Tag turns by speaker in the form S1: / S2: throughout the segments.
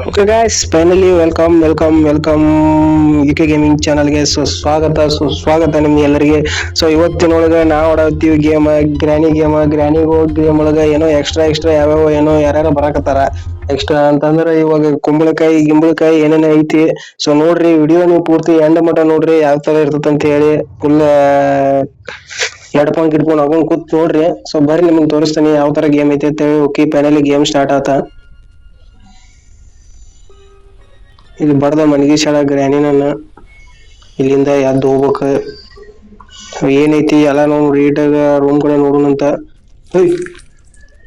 S1: Okay guys, finally welcome UK gaming ಚಾನಲ್ಗೆ ಸುಸ್ವಾಗತ ನಿಮ್ಗೆ ಎಲ್ಲರಿಗೆ. ಸೊ ಇವತ್ತಿನೊಳಗೆ ನಾವು ಆಡತ್ತೀವಿ ಗ್ರಾನಿ ಗೇಮ್ ಒಳಗ ಏನೋ ಎಕ್ಸ್ಟ್ರಾ ಯಾವ್ಯಾವ ಏನೋ ಯಾರ್ಯಾರ ಬರಾಕತ್ತಾರ ಎಕ್ಸ್ಟ್ರಾ ಅಂತಂದ್ರೆ ಇವಾಗ ಗಿಂಬಳಕಾಯಿ ಏನೇನ ಐತಿ. ಸೊ ನೋಡ್ರಿ ವಿಡಿಯೋ ನೀವು ಪೂರ್ತಿ ಎಂಡ್ ಮಟ ನೋಡ್ರಿ ಯಾವ ತರ ಇರ್ತದ ಅಂತ ಹೇಳಿ. ಫುಲ್ ಎಡ್ಫೋನ್ ಗಿಡ್ಫೋನ್ ಹಾಕೊಂಡ್ ಕೂತ್ ನೋಡ್ರಿ. ಸೊ ಬರ್ರಿ ನಿಮ್ಗೆ ತೋರಿಸ್ತೀನಿ ಯಾವ ತರ ಗೇಮ್ ಐತಿ ಅಂತ ಹೇಳಿ. ಓಕೆ, ಫೈನಲಿ ಗೇಮ್ ಸ್ಟಾರ್ಟ್ ಆತ. ಇಲ್ಲಿ ಬಡ್ದ ಮನಗೀಶಾಳ ಗ್ರ್ಯಾನಿ ನನ್ನ ಇಲ್ಲಿಂದ ಎದ್ದು ಹೋಗ್ಬೇಕ. ಏನೈತಿ ಎಲ್ಲ ನಾವು ನೀಟಾಗ ರೂಮ್ ಕಡೆ ನೋಡೋಣಂತ.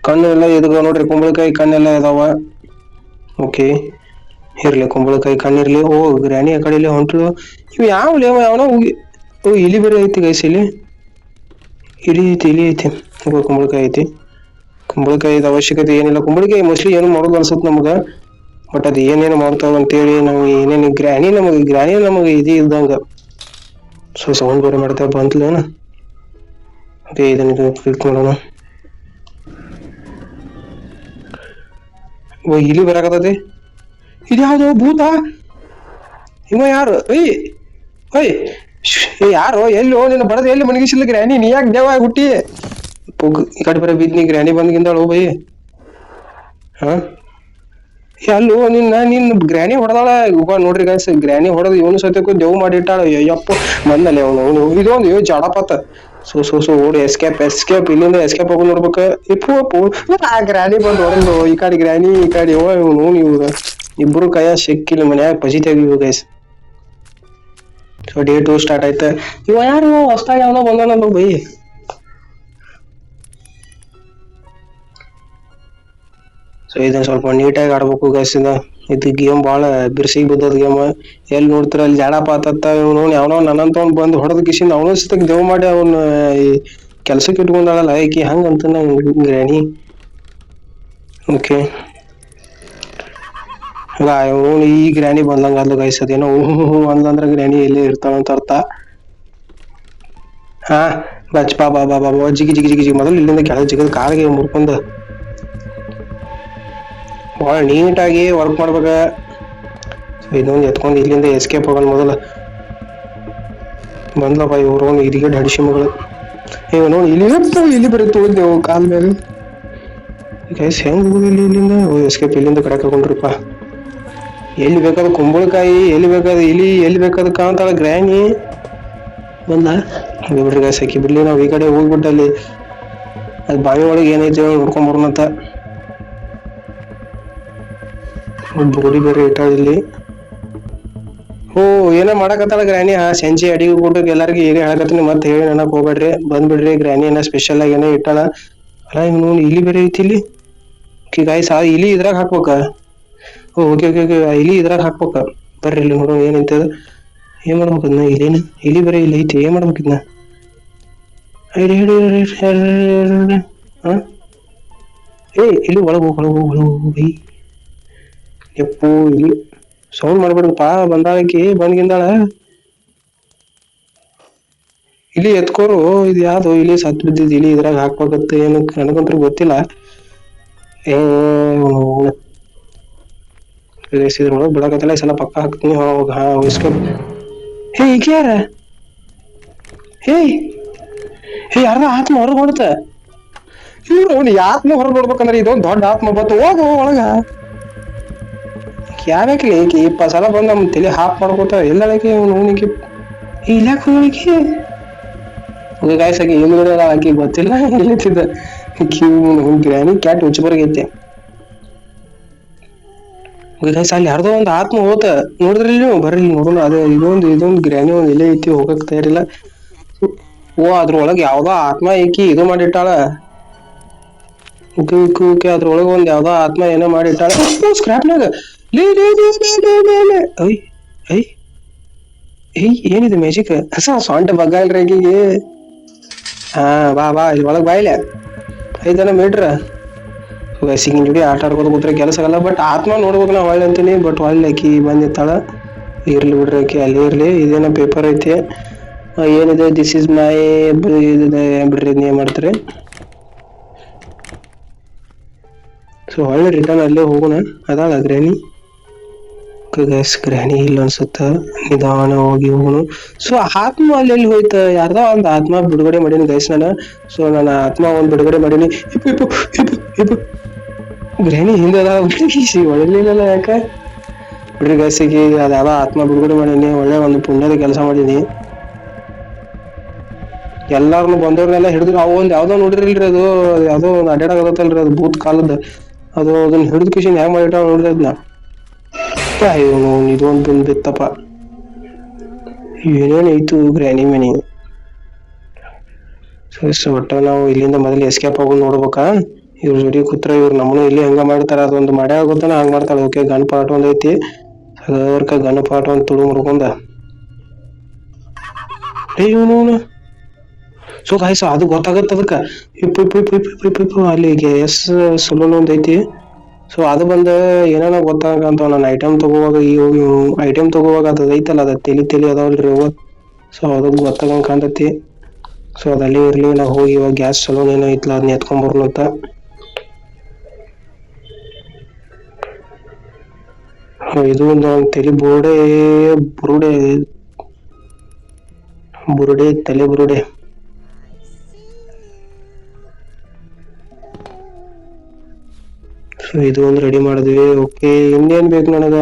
S1: ಕಣ್ಣು ಎಲ್ಲ ಎದ್ಗ ನೋಡ್ರಿ, ಕುಂಬಳಕಾಯಿ ಕಣ್ಣೆಲ್ಲ ಇದಾವ. ಓಕೆ, ಇರ್ಲಿ ಕುಂಬಳಕಾಯಿ ಕಣ್ಣಿರ್ಲಿ. ಓ ಗ್ರ್ಯಾನಿ ಆ ಕಡೆ ಹೊಂಟಳು. ಇವ್ ಯಾವನೋ ಇಲಿ ಬೇರೆ ಐತಿ ಗೈಸ್. ಇಲಿ ಐತಿ ಕುಂಬಳಕಾಯಿ ಐತಿ. ಕುಂಬಳಕಾಯಿದ ಅವಶ್ಯಕತೆ ಏನಿಲ್ಲ. ಕುಂಬಳಕಾಯಿ ಮೋಸ್ಟ್ಲಿ ಏನು ಮಾಡೋದು ಅನ್ಸುತ್ತೆ ನಮ್ಗ. ಬಟ್ ಅದ್ ಏನೇನು ಮಾಡ್ತಾವ ಅಂತೇಳಿ ನಮ್ಗೆ ಏನೇನು ಗ್ರ್ಯಾನಿ ನಮಗೆ ಇದು ಇದ್ದಂಗ. ಸೊ ಸೌಂಡ್ ಬೇರೆ ಮಾಡ್ತಾ ಬಂತಲೇನ. ಓಕೆ, ಇದನ್ನ ಕ್ಲಿಕ್ ಮಾಡೋಣ. ಇಲಿ ಬರಾಕತ್ತೈತಿ. ಇದ್ಯಾವ್ದು ಭೂತ? ಇವ ಯಾರು? ಯಾರು? ಎಲ್ಲಿ ನೀನು ಬಡದ ಎಲ್ಲಿ ಮನಗಿಸಿಲ್ಲ ಗ್ರ್ಯಾನಿ? ನೀ ಯಾಕೆ ದೇವ ಹುಟ್ಟಿ ಈ ಕಡೆ ಬರ ಬಿದ್ನಿ? Granny ಬಂದ್ಗಿಂದಾಳು by. ಅಲ್ಲೋ ನಿನ್ ಗ್ರ್ಯಾನಿ ಹೊಡೆದಾಳ. ನೋಡ್ರಿ ಗೈಸ್, ಗ್ರ್ಯಾನಿ ಹೊಡೆದ್ ಇವನು ಸತ್ಯಕ್ಕೂ ದೇವ್ ಮಾಡಿಟ್ಟಾಳ. ಯಪ್ಪ ಬಂದಲ್ಲ ಅವನು. ಇದೊಂದು ಜಡಪತ್ತ. ಸೊ ಓಡಿ ಎಸ್ಕೇಪ್ ಇಲ್ಲಿಂದ ಎಸ್ಕೇಪ್ ಹೋಗಿ ನೋಡ್ಬೇಕ. ಆ ಗ್ರ್ಯಾನಿ ಬಂದ್ ಹೊಡೆದ್ಲು. ಈ ಕಡೆ ಗ್ರ್ಯಾನಿ, ಈ ಕಡೆ ಇವ್ರು ಇಬ್ರು ಕೈಯ ಸಿಕ್ಕಿಲ್ಲ. ಮನ್ಯಾಗ ಪಜಿತಾಗಿವು ಗೈಸ್. ಸೊ ಡೇ 2 ಸ್ಟಾರ್ಟ್ ಆಯ್ತ. ಇವ ಯಾರು ಹೊಸ್ತಾಗಿ ಅವನೋ ಬಂದಾನಲ್ಲ ಬೈ. ಸೊ ಇದನ್ನ ಸ್ವಲ್ಪ ನೀಟಾಗಿ ಆಡ್ಬೇಕು ಗೈಸ್. ಇದು ಗೇಮ್ ಬಾಳ ಬಿರ್ಸಿಗೆ ಬಿದ್ದದ ಗೇಮ್. ಎಲ್ಲಿ ನೋಡ್ತಾರ ಅಲ್ಲಿ ಜಾಡಪ್ಪ ಆತತ್ತ. ಯಾವನೋ ನನ್ನಂತ ಬಂದು ಹೊಡೆದ ಕಿಸಿಂದ ಅವನು ಸತಕ್ ದೇವ್ ಮಾಡಿ ಅವನ್ ಕೆಲ್ಸಕ್ಕೆ ಇಟ್ಕೊಂಡಾಳಲ್ಲ ಈಕಿ. ಹಂಗಂತ ಗ್ರ್ಯಾನಿ. ಓಕೆ, ಈ ಗ್ರ್ಯಾನಿ ಬಂದಂಗ ಅಲ್ಲ ಗೈಸ್. ಅದೇನೋ ಅಂದಂದ್ರ ಗ್ರ್ಯಾನಿ ಎಲ್ಲಿ ಇರ್ತಾವಂತ ಅರ್ಥ. ಬಾ ಜಿಗಿ ಮೊದಲು ಇಲ್ಲಿಂದ ಕೆಳಗೆ ಜಿಗದ್ ಕಾಲಿಗೆ ಮುರ್ಕೊಂಡ ಬಹಳ ನೀಟಾಗಿ ವರ್ಕ್ ಮಾಡ್ಬೇಕ. ಇದೊಂದು ಎತ್ಕೊಂಡು ಇಲ್ಲಿಂದ ಎಸ್ಕೇಪ್ ಹೋಗೋಣ ಮೊದಲ. ಬಂದ್ಲಪ್ಪ ಇವ್ರು ಇದಕ್ಕೆ ಹಡಿಸಿ ಮಗಳು. ನೋಡಿ ಇಲ್ಲಿ ಬರುತ್ತೆ ಹೋಗ್ದೇವು ಕಾಲ್ ಮೇಲೆ. ಗೈಸ್ ಹೆಂಗ್ ಹೋಗುದು ಇಲ್ಲಿಂದ? ಎಸ್ಕೇಪ್ ಇಲ್ಲಿಂದ ಕಡೆ ಹಾಕೊಂಡ್ರಿಪ್ಪ. ಎಲ್ಲಿ ಬೇಕಾದ ಕುಂಬಳಕಾಯಿ, ಎಲ್ಲಿ ಬೇಕಾದ ಇಲಿ, ಎಲ್ಲಿ ಬೇಕಾದ ಕಾಂತಾಳ ಗ್ರ್ಯಾನಿ. ಬಂದ ಬಿಡ್ರಿ ಗೈಸ್, ಹಾಕಿ ಬಿಡ್ಲಿ. ನಾವ್ ಈ ಕಡೆ ಹೋಗ್ಬಿಟ್ಟಲ್ಲಿ ಅದ್ ಬಾವಿ ಒಳಗೆ ಏನೈತಿ ನೋಡ್ಕೊಂಡ್ ಬರೋಣಂತ. ಬೋಡಿ ಬೇರೆ ಇಟ್ಟಾಳಿಲ್ಲಿ. ಏನೋ ಮಾಡಕತ್ತಾಳ ಗ್ರ್ಯಾನಿ. ಸಂಜೆ ಅಡಿಗೆ ಕೊಟ್ಟು ಎಲ್ಲರಿಗೂ ಹೇಗೆ ಹೇಳಕತ್ತೀನಿ. ಮತ್ತೆ ಹೇಳಿ ನನಕ್ ಹೋಗ್ಬೇಡ್ರಿ, ಬಂದ್ಬಿಡ್ರಿ. ಗ್ರ್ಯಾನಿ ಏನೋ ಸ್ಪೆಷಲ್ ಆಗಿ ಏನೋ ಇಟ್ಟಾಳ. ಅಲ್ಲ ಇವ್ ಇಲಿ ಬೇರೆ ಐತಿ. ಗಾಯ್ಸ್ ಆ ಇಲಿ ಇದ್ರಾಗ ಹಾಕ್ಬೇಕ. ಓಕೆ ಇಲಿ ಇದ್ರಾಗ ಹಾಕ್ಬೇಕ. ಬರ್ರಿ ಇಲ್ಲಿ ನೋಡೋ ಏನೈತದ. ಏನ್ ಮಾಡ್ಬೇಕು ಇದನ್ನ? ಇಲಿ ಬೇರೆ ಇಲ್ಲಿ ಐತಿ. ಏನ್ ಮಾಡ್ಬೇಕು ಇದನ್ನ? ಇಲ್ಲಿ ಒಳಗ್ ಹೋಗಿ ಎಪ್ಪು ಇಲ್ಲಿ ಸೌಂಡ್ ಮಾಡ್ಬಿಡಪ್ಪ. ಬಂದಾಳಕಿ ಬಂದ್ಗಿಂದಾಳ. ಇಲ್ಲಿ ಎತ್ಕೋರು. ಇದು ಯಾವ್ದು ಇಲಿ? ಸತ್ ಬಿದ್ದಿದ್ ಇಲಿ ಇದ್ರಾಗ ಹಾಕ್ಬೇಕತ್ತ. ಏನಕ್ಕೆ ನನಗಂತೂ ಗೊತ್ತಿಲ್ಲ. ಬಿಡಕತ್ತಲ್ಲ ಈ ಸಲ ಪಕ್ಕ ಹಾಕ್ತೀನಿ. ಈಗ ಯಾರ? ಯಾರ್ದ ಆತ್ಮ ಹೊರಗ್ ಹೊಡ್ತ. ಅವ್ನು ಆತ್ಮ ಹೊರಗ್ ನೋಡ್ಬೇಕಂದ್ರೆ ಇದೊಂದು ದೊಡ್ಡ ಆತ್ಮ ಬತ್ತು. ಹೋಗು ಒಳಗ. ಯಾವ್ಯಾಕೆ ಏಕೆ 20 ಸಲ ಬಂದು ನಮ್ಮ ತಲೆ ಹಾಪ್ ಮಾಡ್ಕೋತ ಎಲ್ಲಕ್ಕೆ ನೋನಿಗೆ ಇಲ್ಲಾಕ ನೋನಿಗೆ ಗಾಯಸಾಗಿ ಏನು ಆಕಿ ಗೊತ್ತಿಲ್ಲ. ಎಲ್ಲಿತ್ತಿದ್ದ ಗ್ರ್ಯಾನಿ ಕ್ಯಾಟ್ ಹುಚ್ಚಬರ್ಗೈತೆ. ಅಲ್ಲಿ ಯಾರ್ದೋ ಒಂದು ಆತ್ಮ ಹೋತ ನೋಡಿದ್ರಿ ನೀವು? ಬರ್ರಿ ನೋಡೋಣ. ಅದೇ ಇದೊಂದು ಗ್ರ್ಯಾನಿ ಒಂದು ಎಲೆ ಐತಿ. ಹೋಗಕ್ ತಯಾರಿಲ್ಲ. ಅದ್ರೊಳಗೆ ಯಾವ್ದೋ ಆತ್ಮ ಏಕಿ ಇದು ಮಾಡಿಟ್ಟಾಳ. ಓಕೆ ಅದ್ರೊಳಗ ಒಂದ್ ಯಾವ್ದೋ ಆತ್ಮ ಏನೋ ಮಾಡಿಟ್ಟಾಳ. ಸ್ಕ್ರಾಪ್ನಾಗ ಏನಿದೆ ಮ್ಯಾಜಿಕ್? ಸೊಂಟ ಬಗ್ಗ ಇಲ್ರಿ ಆಕಿಗೆ. ಬಾ ಇಲ್ಲಿ ಒಳಗ್ ಬಾಯಿಲೆ. 5 ಜನ ಮೀಟ್ರ ಸಿಗಿನ ಜೋಡಿ ಆಟ ಆಡ್ಕೋತ ಕೂತ್ರೆ ಕೆಲಸ ಆಗಲ್ಲ. ಬಟ್ ಆತ್ಮ ನೋಡ್ಬೇಕು ನಾ ಒಳ್ಳೆ ಅಂತೀನಿ. ಬಟ್ ಒಳ್ಳೆ ಆಕಿ ಬಂದಿತ್ತಾಳ. ಇರ್ಲಿ ಬಿಡ್ರಿ, ಆಕಿ ಅಲ್ಲಿ ಇರ್ಲಿ. ಇದೇನೋ ಪೇಪರ್ ಐತಿ. ಏನಿದೆ? ದಿಸ್ ಇಸ್ ಮೈ ಬಿಡ್ರಿ. ಏನ್ ಮಾಡ್ತಾರೆ? ಸೊ ಒಳ್ಳೆ ರಿಟರ್ನ್ ಅಲ್ಲೇ ಹೋಗೋಣ. ಅದಾಳ ಗ್ರ್ಯಾನಿ. ಗೈಸ್ ಗ್ರ್ಯಾನಿ ಇಲ್ಲ ಅನ್ಸುತ್ತ. ನಿಧಾನ ಹೋಗಿ ಹೋಗೋಣ. ಸೊ ಆತ್ಮ ಅಲ್ಲಿ ಎಲ್ಲಿ ಹೋಯ್ತ? ಯಾರ್ದ ಒಂದ್ ಆತ್ಮ ಬಿಡುಗಡೆ ಮಾಡೀನಿ ಗೈಸ್ ನಾನು. ಸೊ ನನ್ನ ಆತ್ಮ ಒಂದ್ ಬಿಡುಗಡೆ ಮಾಡೀನಿ. ಇಪ್ಪು ಇಪ್ಪು ಇಪ್ಪು ಇಪ್ಪು ಗ್ರ್ಯಾನಿ ಹಿಂದೆ ಹೊಳಿಲಿಲ್ಲ ಯಾಕ? ಬಿಡ್ರಿ ಗೈಸಿಗೆ ಅದ್ಯಾವ ಆತ್ಮ ಬಿಡುಗಡೆ ಮಾಡೀನಿ. ಒಳ್ಳೆ ಒಂದು ಪುಣ್ಯದ ಕೆಲಸ ಮಾಡೀನಿ. ಎಲ್ಲಾರನು ಬಂದವ್ರನ್ನೆಲ್ಲ ಹಿಡಿದ್ರು. ಅವ್ ಒಂದ್ ಯಾವ್ದೋ ನೋಡಿರಿಲ್ರಿ, ಅದು ಯಾವ್ದೋ ಒಂದ್ ಅಡ್ಡಾಡಕತ್ತಲ್ರಿ, ಅದು ಭೂತ್ ಕಾಲದ. ಅದು ಅದನ್ನ ಹಿಡಿದ ಕಿಶನ್ ಹೆಂಗ್ ಮಾಡಿಟ್ಟ ನೋಡ್ರಿ ಅದ್ನ. ಇವನು ಇದೊಂದು ಬಿತ್ತಪ್ಪ. ಏನೇನೈತು ಗ್ರ್ಯಾನಿ ಮನಿ. ಒಟ್ಟ ನಾವು ಇಲ್ಲಿಂದ ಮೊದಲು ಎಸ್ಕೇಪ್ ಆಗೋದು ನೋಡ್ಬೇಕಾ? ಇವ್ರ ಜೋಡಿ ಕೂತ್ರ ಇವ್ರು ನಮ್ಮನು ಇಲ್ಲಿ ಹಂಗ ಮಾಡ್ತಾರ. ಅದೊಂದು ಮಾಡ್ಯಾಗ ಗೊತ್ತಾನ ಹಂಗ ಮಾಡ್ತಾಳ. ಓಕೆ ಗನ್ ಪಾಟ್ ಒಂದ್ ಐತಿ. ಅದರ್ಕ ಗನ್ ಪಾಟ್ ಒಂದ್ ತುಳು ಮುರ್ಕೊಂಡ ಇವನು. ಸೊ ಗಾಯ್ಸ್ ಅದು ಗೊತ್ತಾಗತ್ತ ಅದಕ್ಕ. ಇಪ್ಪು ಇಪ್ಪು ಇಪ್ಪು ಇಪ್ಪು ಇಪ್ಪು ಇಪ್ಪು ಅಲ್ಲಿಗೆ ಎಸ್ ಸಲೂನ್ ಒಂದ್ ಐತಿ. ಸೊ ಅದು ಬಂದ ಏನೇನೋ ಗೊತ್ತಾಗಂತ ನಾನು ಐಟಮ್ ತಗೋವಾಗ ಈ ಐಟಮ್ ತಗೋವಾಗ ಅದ ಐತಲ್ಲ, ಅದ ತೆಲಿ ಅದಾವಲ್ರಿ ಅವ. ಸೊ ಅದಕ್ ಗೊತ್ತಾಗಂಗ ಕಾಣ್ತೈತಿ. ಸೊ ಅದಲ್ಲಿ ಇರ್ಲಿ, ನಾವು ಹೋಗಿ ಇವಾಗ ಗ್ಯಾಸ್ ಸಲೂನ್ ಏನೋ ಐತ್ಲ ಅದನ್ನ ಎತ್ಕೊಂಡ್ ಬರ್ಲಂತ. ಇದು ಒಂದು ತಲೆ ಬುರುಡೆ ತಲೆ ಬುರುಡೆ. ಸೊ ಇದು ಒಂದು ರೆಡಿ ಮಾಡಿದ್ವಿ. ಓಕೆ ಇನ್ನೇನ್ ಬೇಕು ನನಗ?